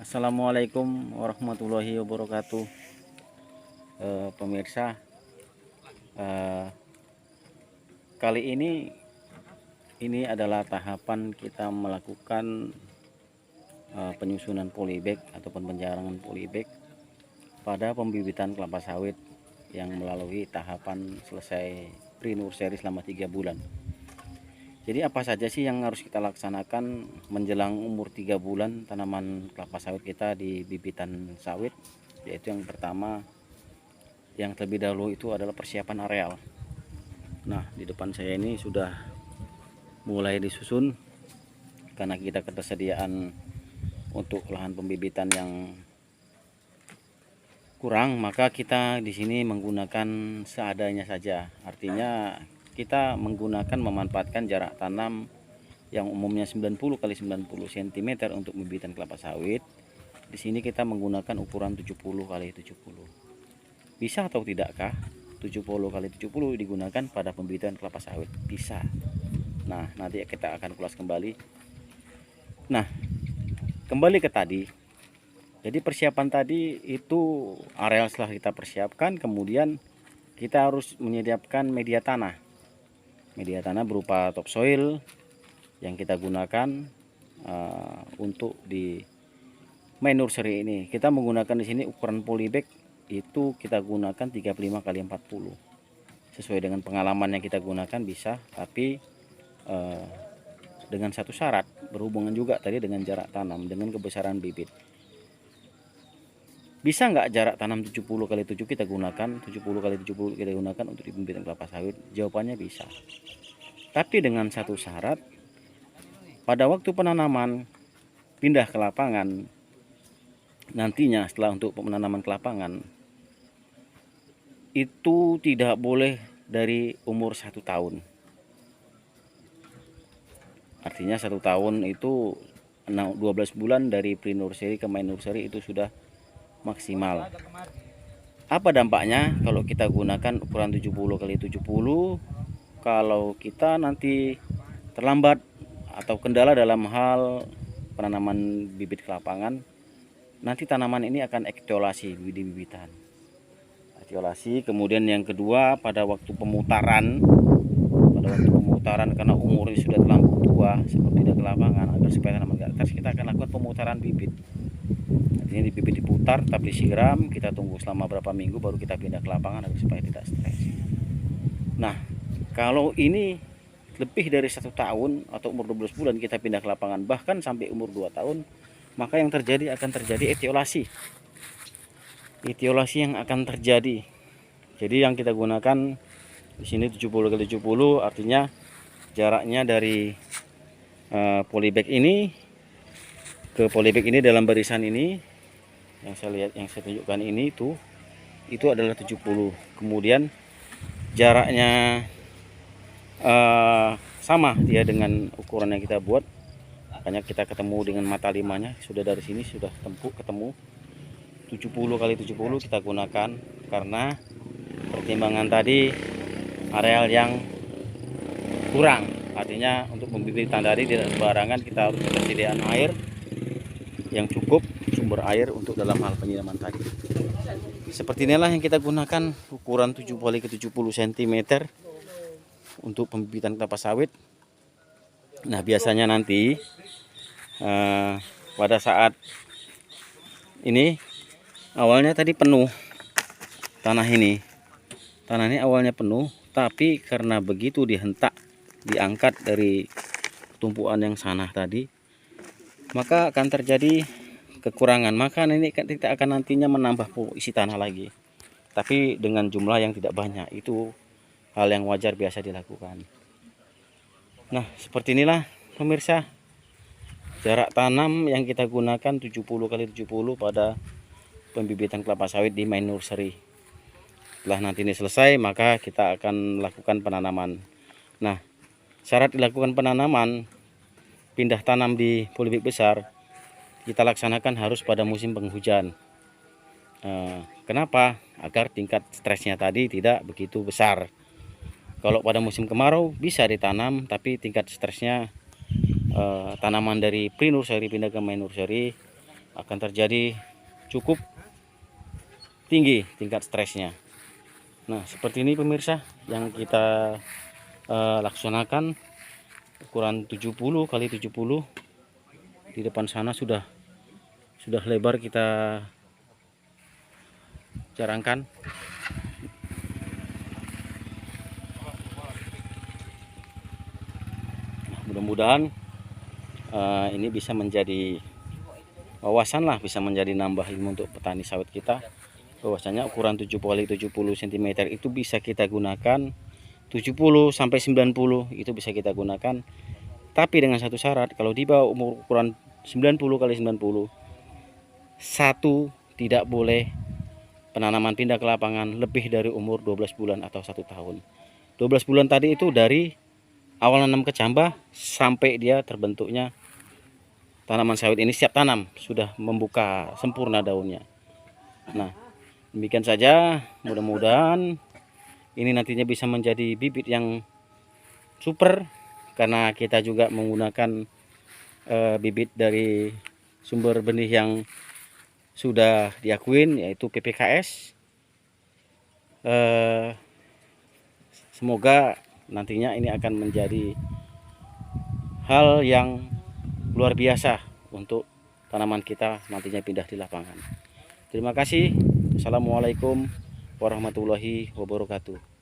Assalamualaikum warahmatullahi wabarakatuh. Pemirsa, eh, kali ini adalah tahapan kita melakukan penyusunan polybag ataupun penjarangan polybag pada pembibitan kelapa sawit yang melalui tahapan selesai pre-nursery selama 3 bulan. Jadi apa saja sih yang harus kita laksanakan menjelang umur 3 bulan tanaman kelapa sawit kita di bibitan sawit? Yaitu yang pertama, yang terlebih dahulu itu adalah persiapan areal. Nah, di depan saya ini sudah mulai disusun karena kita ketersediaan untuk lahan pembibitan yang kurang, maka kita di sini menggunakan seadanya saja. Artinya kita memanfaatkan jarak tanam yang umumnya 90 x 90 cm untuk pembibitan kelapa sawit. Di sini kita menggunakan ukuran 70 x 70. Bisa atau tidakkah 70 x 70 digunakan pada pembibitan kelapa sawit? Bisa. Nah, nanti kita akan ulas kembali. Nah, kembali ke tadi. Jadi persiapan tadi itu areal setelah kita persiapkan, kemudian kita harus menyiapkan media tanah. Media tanah berupa topsoil yang kita gunakan untuk di main nursery ini. Kita menggunakan di sini ukuran polybag itu kita gunakan 35 x 40. Sesuai dengan pengalaman yang kita gunakan bisa, tapi dengan satu syarat, berhubungan juga tadi dengan jarak tanam, dengan kebesaran bibit. Bisa nggak jarak tanam 70 x 7 kita gunakan, 70 x 70 kita gunakan untuk di pembibitan kelapa sawit? Jawabannya bisa. Tapi dengan satu syarat, pada waktu penanaman pindah ke lapangan, nantinya setelah untuk penanaman ke lapangan, itu tidak boleh dari umur 1 tahun. Artinya 1 tahun itu 12 bulan dari pre-nursery ke main nursery itu sudah maksimal. Apa dampaknya kalau kita gunakan ukuran 70 x 70? Kalau kita nanti terlambat atau kendala dalam hal penanaman bibit ke lapangan, nanti tanaman ini akan etiolasi di bibitan. Etiolasi. Kemudian yang kedua, pada waktu pemutaran karena umurnya sudah terlampau tua sebelum pindah ke lapangan, agar supaya tanaman nggak stres, kita akan lakukan pemutaran bibit. Artinya di bibit diputar, tapi disiram, kita tunggu selama berapa minggu baru kita pindah ke lapangan agar supaya tidak stres. Nah, kalau ini lebih dari 1 tahun atau umur 12 bulan kita pindah ke lapangan, bahkan sampai umur 2 tahun, maka yang terjadi akan terjadi etiolasi. Etiolasi yang akan terjadi. Jadi yang kita gunakan di sini 70 x 70, artinya jaraknya dari polybag ini ke polybag ini dalam barisan ini yang saya lihat, yang saya tunjukkan ini itu adalah 70. Kemudian jaraknya sama dia dengan ukuran yang kita buat, makanya kita ketemu dengan mata limanya. Sudah dari sini sudah ketemu 70 x 70 kita gunakan, karena pertimbangan tadi areal yang kurang. Artinya untuk pembibitan tadi tidak sembarangan, kita harus ketersediaan air yang cukup, sumber air untuk dalam hal penyiraman tadi. Seperti inilah yang kita gunakan, ukuran 70 x 70 cm untuk pembibitan kelapa sawit. Nah, biasanya nanti pada saat ini awalnya tadi penuh tanah ini awalnya penuh, tapi karena begitu dihentak, diangkat dari tumpuan yang sanah tadi, maka akan terjadi kekurangan. Maka ini kita akan nantinya menambah isi tanah lagi, tapi dengan jumlah yang tidak banyak. Itu hal yang wajar, biasa dilakukan. Nah, seperti inilah pemirsa, jarak tanam yang kita gunakan 70 x 70 pada pembibitan kelapa sawit di main nursery. Setelah nanti ini selesai, maka kita akan melakukan penanaman. Nah, syarat dilakukan penanaman pindah tanam di polybag besar kita laksanakan harus pada musim penghujan. Kenapa? Agar tingkat stresnya tadi tidak begitu besar. Kalau pada musim kemarau bisa ditanam, tapi tingkat stresnya tanaman dari pre-nursery pindah ke main nursery akan terjadi cukup tinggi tingkat stresnya. Nah, seperti ini pemirsa yang kita laksanakan ukuran 70 kali 70. Di depan sana sudah lebar kita jarangkan. Nah, mudah-mudahan ini bisa menjadi wawasan lah, bisa menjadi nambah ilmu untuk petani sawit kita, bahwasanya ukuran 70 kali 70 cm itu bisa kita gunakan, 70 sampai 90 itu bisa kita gunakan, tapi dengan satu syarat, kalau di bawah umur ukuran 90 kali 90, satu, tidak boleh penanaman pindah ke lapangan lebih dari umur 12 bulan atau 1 tahun. 12 bulan tadi itu dari awal nanam kecambah sampai dia terbentuknya tanaman sawit ini siap tanam, sudah membuka sempurna daunnya. Nah, demikian saja, mudah-mudahan ini nantinya bisa menjadi bibit yang super, karena kita juga menggunakan bibit dari sumber benih yang sudah diakuin, yaitu PPKS. Semoga nantinya ini akan menjadi hal yang luar biasa untuk tanaman kita nantinya pindah di lapangan. Terima kasih. Assalamualaikum warahmatullahi wabarakatuh.